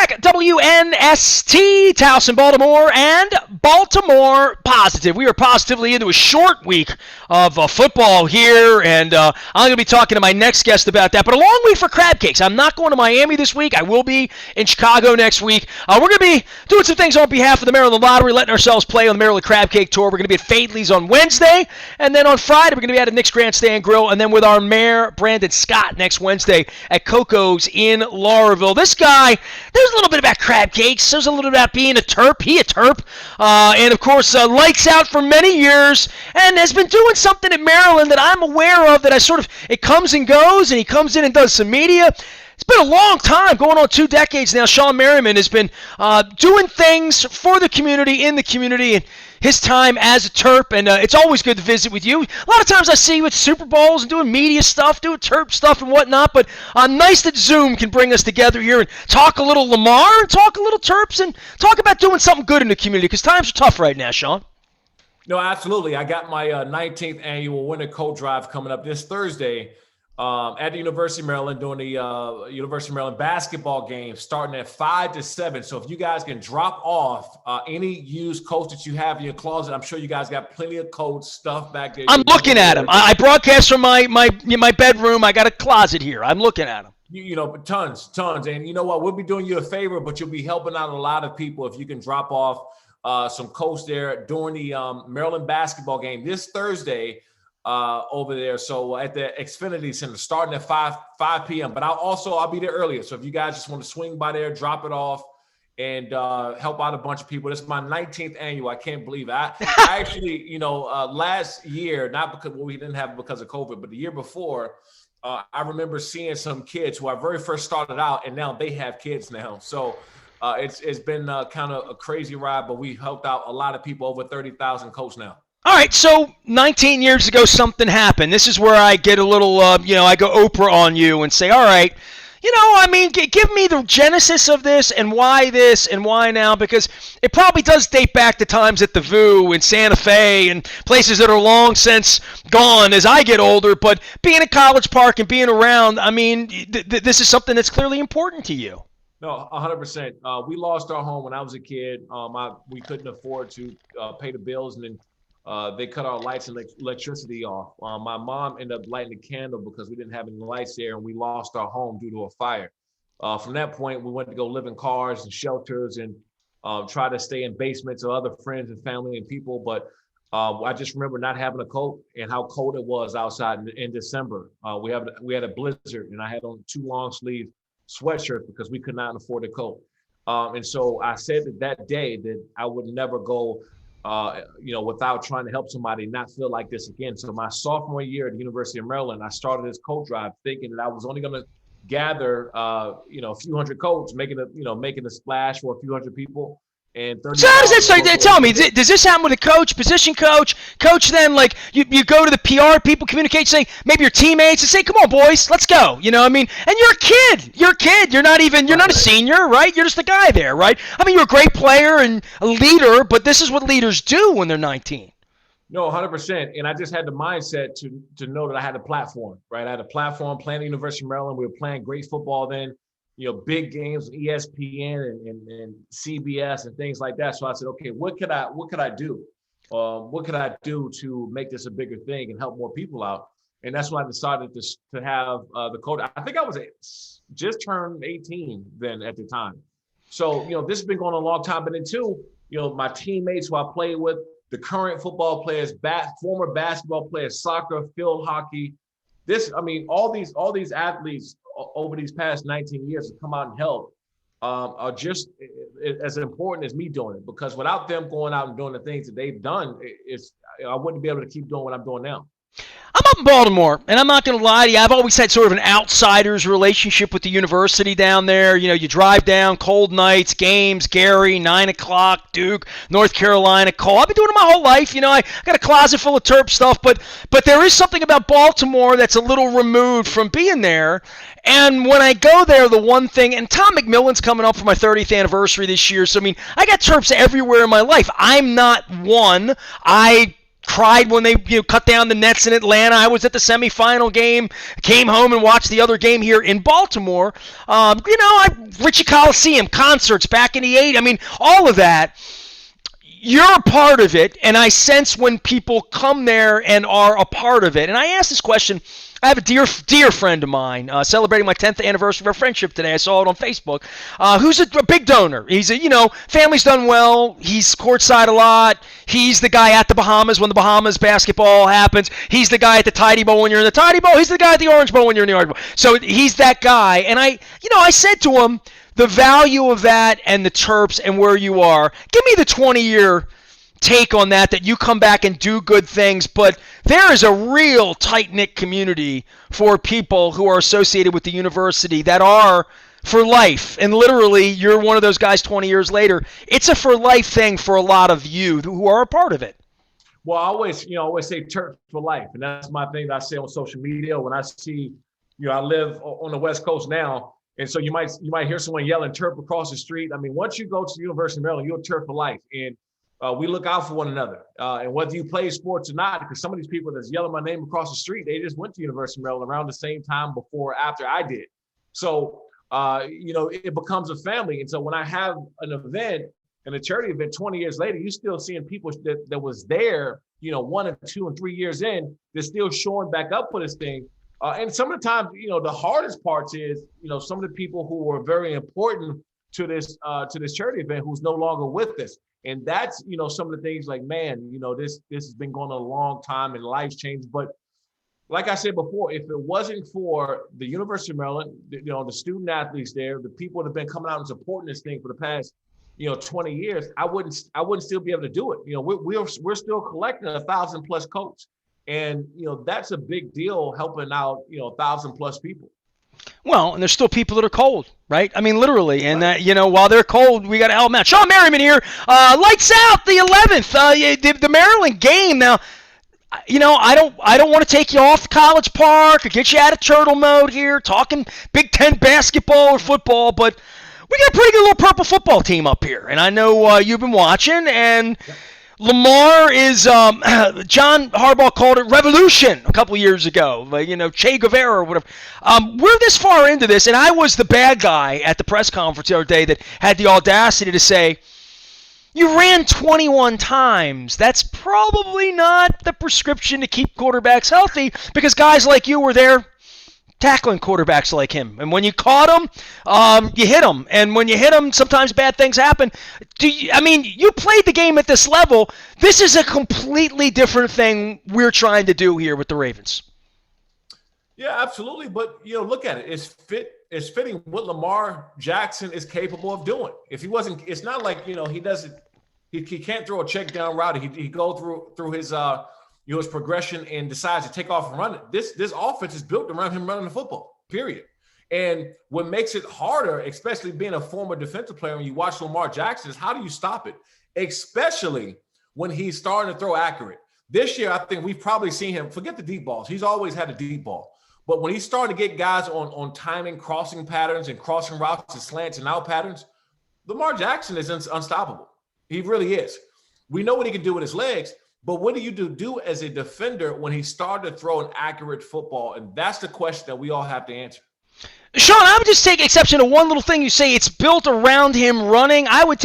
back. WNST, Towson, Baltimore, and Baltimore Positive. We are positively into a short week of football here, and I'm going to be talking to my next guest about that. But a long week for crab cakes. I'm not going to Miami this week. I will be in Chicago next week. We're going to be doing some things on behalf of the Maryland Lottery, letting ourselves play on the Maryland Crab Cake Tour. We're going to be at Faidley's on Wednesday, and then on Friday we're going to be at Nick's Grandstand Grill, and then with our mayor, Brandon Scott, next Wednesday at Coco's in Lauraville. This guy, there's a little bit about crab cakes. There's a little bit about being a Terp. He a Terp. And, of course, lights out for many years and has been doing something at Maryland that I'm aware of that it comes and goes, and he comes in and does some media. It's been a long time, going on 2 decades now. Shawne Merriman has been doing things for the community, in the community, and his time as a Terp, and it's always good to visit with you. A lot of times I see you at Super Bowls and doing media stuff, doing Terp stuff and whatnot, but nice that Zoom can bring us together here and talk a little Lamar, and talk a little Terps, and talk about doing something good in the community, because times are tough right now, Shawne. No, absolutely. I got my 19th annual Winter Coat Drive coming up this Thursday at the University of Maryland, doing the University of Maryland basketball game starting at 5 to 7. So if you guys can drop off any used coats that you have in your closet, I'm sure you guys got plenty of coats, stuff back there. I'm looking at them. I broadcast from my bedroom. I got a closet here. I'm looking at them. You know, tons. And you know what? We'll be doing you a favor, but you'll be helping out a lot of people if you can drop off some coats there during the Maryland basketball game this Thursday. Over there. So at the Xfinity Center, starting at 5 p.m. But I'll be there earlier. So if you guys just want to swing by there, drop it off, and help out a bunch of people. This is my 19th annual. I can't believe it. I actually, last year, not because we didn't have it because of COVID, but the year before, I remember seeing some kids who I very first started out, and now they have kids now. So it's been kind of a crazy ride, but we helped out a lot of people, over 30,000 coats now. All right, so 19 years ago, something happened. This is where I get a little, I go Oprah on you and say, all right, give me the genesis of this and why now, because it probably does date back to times at the VU in Santa Fe and places that are long since gone as I get older, but being at College Park and being around, this is something that's clearly important to you. No, 100%. We lost our home when I was a kid. We couldn't afford to pay the bills, and then they cut our lights and electricity off. My mom ended up lighting a candle because we didn't have any lights there, and we lost our home due to a fire. From that point, we went to go live in cars and shelters and try to stay in basements of other friends and family and people. But I just remember not having a coat and how cold it was outside in December. We had a blizzard, and I had on 2 long sleeve sweatshirts because we could not afford a coat. And so I said that day that I would never go without trying to help somebody not feel like this again. So my sophomore year at the University of Maryland, I started this coat drive thinking that I was only going to gather, a few hundred coats, making a splash for a few hundred people. And so how does that start? Tell me, does this happen with a coach, position coach, then like you go to the PR people, communicate, say maybe your teammates and say, come on boys, let's go. And you're a kid. You're not a senior, right? You're just a guy there, right? You're a great player and a leader, but this is what leaders do when they're 19. No, 100%. And I just had the mindset to know that I had a platform, right? I had a platform playing at the University of Maryland. We were playing great football then. Big games, ESPN and CBS and things like that. So I said, okay, what could I do? What could I do to make this a bigger thing and help more people out? And that's when I decided to have the code. I think I was just turned 18 then at the time. So, this has been going on a long time. But then too, my teammates who I played with, the current football players, former basketball players, soccer, field hockey, all these athletes over these past 19 years to come out and help are just as important as me doing it, because without them going out and doing the things that they've done, I wouldn't be able to keep doing what I'm doing now. I'm up in Baltimore, and I'm not going to lie to you. I've always had sort of an outsider's relationship with the university down there. You drive down, cold nights, games, Gary, 9 o'clock, Duke, North Carolina, Cole. I've been doing it my whole life. I got a closet full of Terp stuff, but there is something about Baltimore that's a little removed from being there. And when I go there, the one thing, and Tom McMillan's coming up for my 30th anniversary this year, so I got Terps everywhere in my life. I'm not one. I cried when they cut down the Nets in Atlanta. I was at the semifinal game, came home and watched the other game here in Baltimore. Richie Coliseum, concerts back in the 80s. I mean, all of that. You're a part of it, and I sense when people come there and are a part of it. And I asked this question. I have a dear friend of mine celebrating my 10th anniversary of our friendship today. I saw it on Facebook. Who's a big donor. He's family's done well. He's courtside a lot. He's the guy at the Bahamas when the Bahamas basketball happens. He's the guy at the Tidy Bowl when you're in the Tidy Bowl. He's the guy at the Orange Bowl when you're in the Orange Bowl. So he's that guy. And I said to him, the value of that and the Terps and where you are, give me the 20-year take on that you come back and do good things, but there is a real tight-knit community for people who are associated with the university that are for life. And literally, you're one of those guys 20 years later. It's a for life thing for a lot of you who are a part of it. Well, I always say Terps for life. And that's my thing that I say on social media when I see, I live on the West Coast now. And so you might hear someone yelling Terp across the street. I mean, once you go to the University of Maryland, you're a Terp for life. And we look out for one another. And whether you play sports or not, because some of these people that's yelling my name across the street, they just went to University of Maryland around the same time before or after I did. So, it becomes a family. And so when I have an event and a charity event 20 years later, you're still seeing people that was there, 1 and 2 and 3 years in, they're still showing back up for this thing. And some of the times, the hardest parts is, some of the people who were very important to this charity event who's no longer with us. And that's, some of the things like, man, this has been going on a long time and life's changed. But like I said before, if it wasn't for the University of Maryland, the student athletes there, the people that have been coming out and supporting this thing for the past, 20 years, I wouldn't still be able to do it. We're still collecting 1,000+ coats. And, that's a big deal helping out, 1,000+ people. Well, and there's still people that are cold, right? I mean, literally. And, while they're cold, we got to help them out. Shawne Merriman here. Lights out the 11th. The Maryland game. Now, I don't want to take you off College Park or get you out of turtle mode here, talking Big Ten basketball or football, but we got a pretty good little purple football team up here. And I know you've been watching, and Lamar is, John Harbaugh called it revolution a couple years ago, Che Guevara or whatever. We're this far into this, and I was the bad guy at the press conference the other day that had the audacity to say, you ran 21 times. That's probably not the prescription to keep quarterbacks healthy because guys like you were there tackling quarterbacks like him. And when you caught him, you hit him. And when you hit him, sometimes bad things happen. You played the game at this level. This is a completely different thing we're trying to do here with the Ravens. Yeah, absolutely. But, look at it. It's fitting what Lamar Jackson is capable of doing. If he wasn't, it's not like, he can't throw a check down route. He go through his his progression and decides to take off and run it. This offense is built around him running the football, period. And what makes it harder, especially being a former defensive player, when you watch Lamar Jackson, is how do you stop it? Especially when he's starting to throw accurate. This year, I think we've probably seen him, forget the deep balls. He's always had a deep ball. But when he's starting to get guys on timing, crossing patterns and crossing routes and slants and out patterns, Lamar Jackson is unstoppable. He really is. We know what he can do with his legs. But what do you do as a defender when he started to throw an accurate football? And that's the question that we all have to answer. Shawne, I would just take exception to one little thing you say. It's built around him running. I would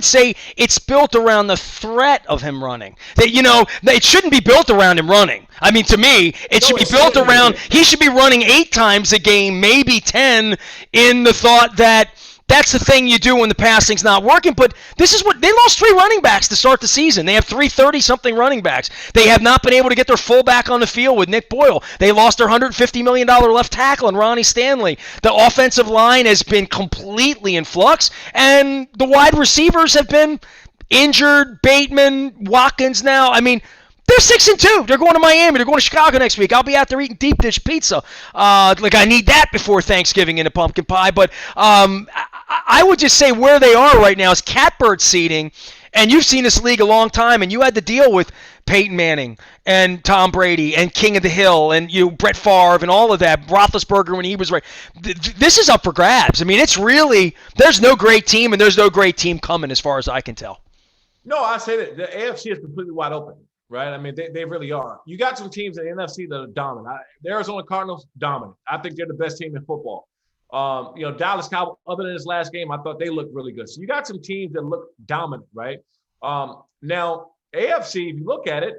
say it's built around the threat of him running. That it shouldn't be built around him running. I mean, to me, it should be built around. He should be running 8 times a game, maybe 10, in the thought that that's the thing you do when the passing's not working. But this is what they lost 3 running backs to start the season. They have 3 30-something running backs. They have not been able to get their fullback on the field with Nick Boyle. They lost their $150 million left tackle in Ronnie Stanley. The offensive line has been completely in flux, and the wide receivers have been injured. Bateman, Watkins now. I mean, they're 6-2. They're going to Miami. They're going to Chicago next week. I'll be out there eating deep dish pizza. I need that before Thanksgiving and a pumpkin pie. But I would just say where they are right now is catbird seeding. And you've seen this league a long time, and you had to deal with Peyton Manning and Tom Brady and King of the Hill and Brett Favre and all of that. Roethlisberger when he was right. This is up for grabs. I mean, it's really there's no great team, and there's no great team coming as far as I can tell. No, I say that the AFC is completely wide open. right? I mean, they really are. You got some teams in the NFC that are dominant. The Arizona Cardinals, dominant. I think they're the best team in football. Dallas Cowboys, other than this last game, I thought they looked really good. So you got some teams that look dominant, right? Now, AFC, if you look at it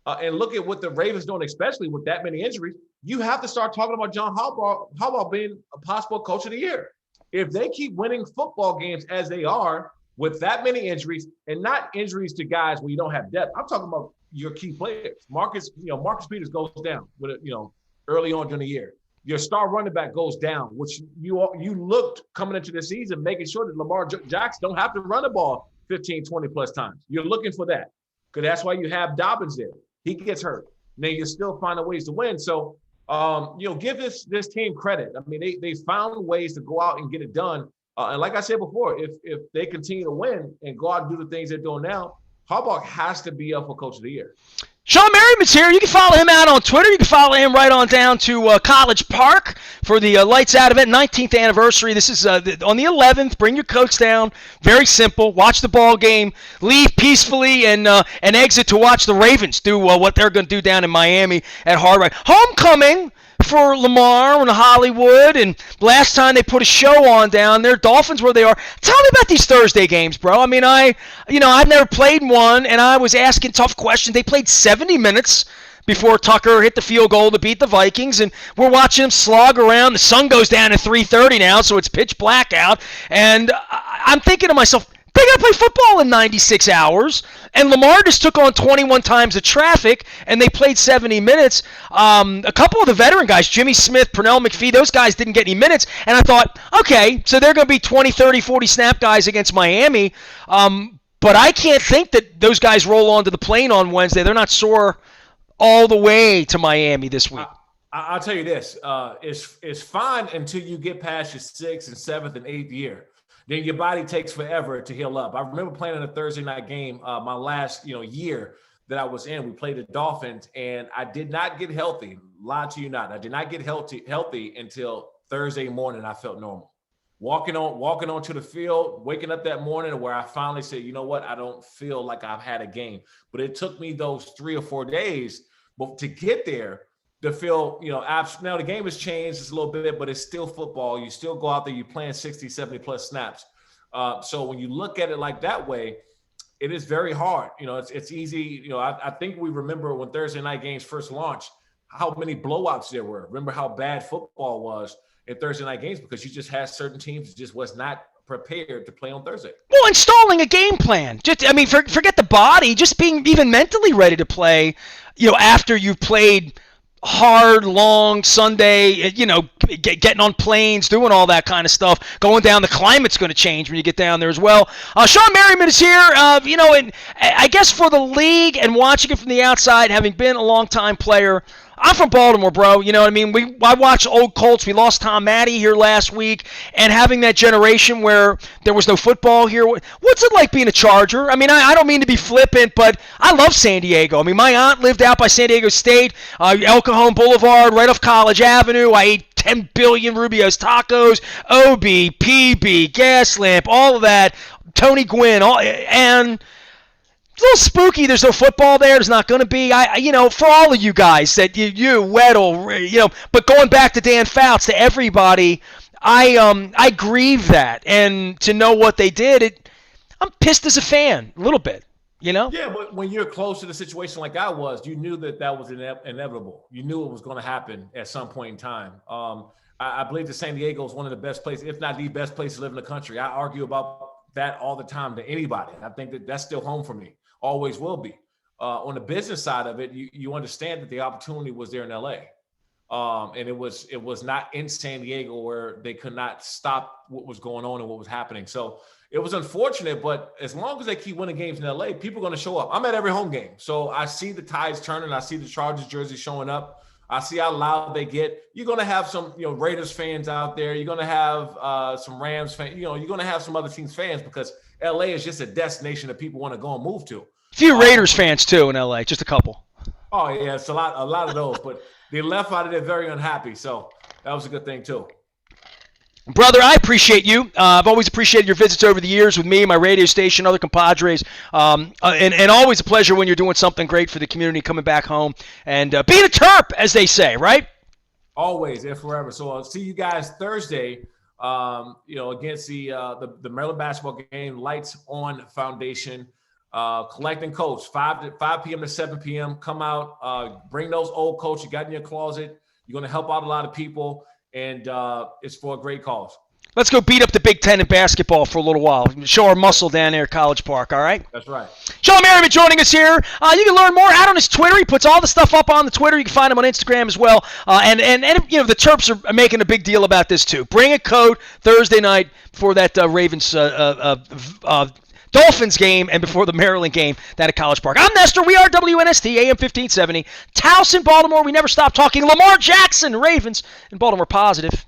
and look at what the Ravens doing, especially with that many injuries, you have to start talking about John Harbaugh being a possible coach of the year. If they keep winning football games as they are with that many injuries, and not injuries to guys where you don't have depth, I'm talking about your key players. Marcus Peters goes down with early on during the year. Your star running back goes down, which you looked coming into the season, making sure that Lamar Jackson don't have to run the ball 15, 20 plus times. You're looking for that because that's why you have Dobbins there. He gets hurt. Then you're still finding ways to win. So, give this team credit. I mean, they found ways to go out and get it done. And like I said before, if they continue to win and go out and do the things they're doing now, Harbaugh has to be up for Coach of the Year. Shawne Merriman's here. You can follow him out on Twitter. You can follow him right on down to College Park for the Lights Out event, 19th anniversary. This is on the 11th. Bring your coats down. Very simple. Watch the ball game. Leave peacefully and exit to watch the Ravens do what they're going to do down in Miami at Hard Rock. Homecoming for Lamar and Hollywood, and last time they put a show on down there, Dolphins where they are. Tell me about these Thursday games, bro. I mean, I've never played one, and I was asking tough questions. They played 70 minutes before Tucker hit the field goal to beat the Vikings, and we're watching them slog around. The sun goes down at 3:30 now, so it's pitch black out, and I'm thinking to myself, they got to play football in 96 hours, and Lamar just took on 21 times the traffic, and they played 70 minutes. A couple of the veteran guys, Jimmy Smith, Pernell McPhee, those guys didn't get any minutes, and I thought, okay, so they're going to be 20, 30, 40 snap guys against Miami, but I can't think that those guys roll onto the plane on Wednesday. They're not sore all the way to Miami this week. I'll tell you this, it's fine until you get past your 6th and 7th and 8th year. Then your body takes forever to heal up. I remember playing in a Thursday night game my last year that I was in. We played the Dolphins, and I did not get healthy. Lie to you not. I did not get healthy until Thursday morning. I felt normal. Walking onto the field, waking up that morning where I finally said, you know what, I don't feel like I've had a game. But it took me those 3 or 4 days to get there. To feel, now the game has changed just a little bit, but it's still football. You still go out there, you're playing 60, 70 plus snaps. So when you look at it like that way, it is very hard. It's easy. I think we remember when Thursday night games first launched, how many blowouts there were. Remember how bad football was in Thursday night games because you just had certain teams that just was not prepared to play on Thursday. Well, installing a game plan. Forget the body, just being even mentally ready to play, after you've played hard, long Sunday, getting on planes, doing all that kind of stuff. Going down, the climate's going to change when you get down there as well. Shawne Merriman is here, and I guess for the league and watching it from the outside, having been a long-time player, I'm from Baltimore, bro. You know what I mean? I watched old Colts. We lost Tom Matty here last week, and having that generation where there was no football here. What's it like being a Charger? I mean, I don't mean to be flippant, but I love San Diego. I mean, my aunt lived out by San Diego State, El Cajon Boulevard, right off College Avenue. I ate 10 billion Rubio's tacos, OB, PB, Gas Lamp, all of that. Tony Gwynn, and it's a little spooky. There's no football there. There's not going to be. For all of you guys that you Weddle, but going back to Dan Fouts, to everybody, I grieve that, and to know what they did, I'm pissed as a fan, a little bit. Yeah, but when you're close to the situation like I was, you knew that was inevitable. You knew it was going to happen at some point in time. I believe that San Diego is one of the best places, if not the best place to live in the country. I argue about that all the time to anybody. I think that that's still home for me. Always will be. On the business side of it, you understand that the opportunity was there in LA. And it was not in San Diego where they could not stop what was going on and what was happening. So it was unfortunate, but as long as they keep winning games in LA, people are going to show up. I'm at every home game. So I see the tides turning. I see the Chargers jersey showing up. I see how loud they get. You're going to have some, Raiders fans out there. You're going to have some Rams fans. You're going to have some other teams fans because LA is just a destination that people want to go and move to. A few Raiders fans too in LA, just a couple. Oh yeah, it's a lot of those. But they left out of there very unhappy, so that was a good thing too. Brother, I appreciate you. I've always appreciated your visits over the years with me, my radio station, other compadres, and always a pleasure when you're doing something great for the community, coming back home and being a Terp, as they say, right? Always and forever. So I'll see you guys Thursday. Against the Maryland basketball game, Lights On Foundation, collecting coats, 5 p.m. to 7 p.m. Come out, bring those old coats you got in your closet. You're going to help out a lot of people, and it's for a great cause. Let's go beat up the Big Ten in basketball for a little while. Show our muscle down there at College Park, all right? That's right. Shawne Merriman joining us here. You can learn more out on his Twitter. He puts all the stuff up on the Twitter. You can find him on Instagram as well. And the Terps are making a big deal about this too. Bring a coat Thursday night before that Ravens Dolphins game and before the Maryland game down at College Park. I'm Nestor. We are WNST, AM 1570. Towson, Baltimore. We never stop talking. Lamar Jackson, Ravens, and Baltimore Positive.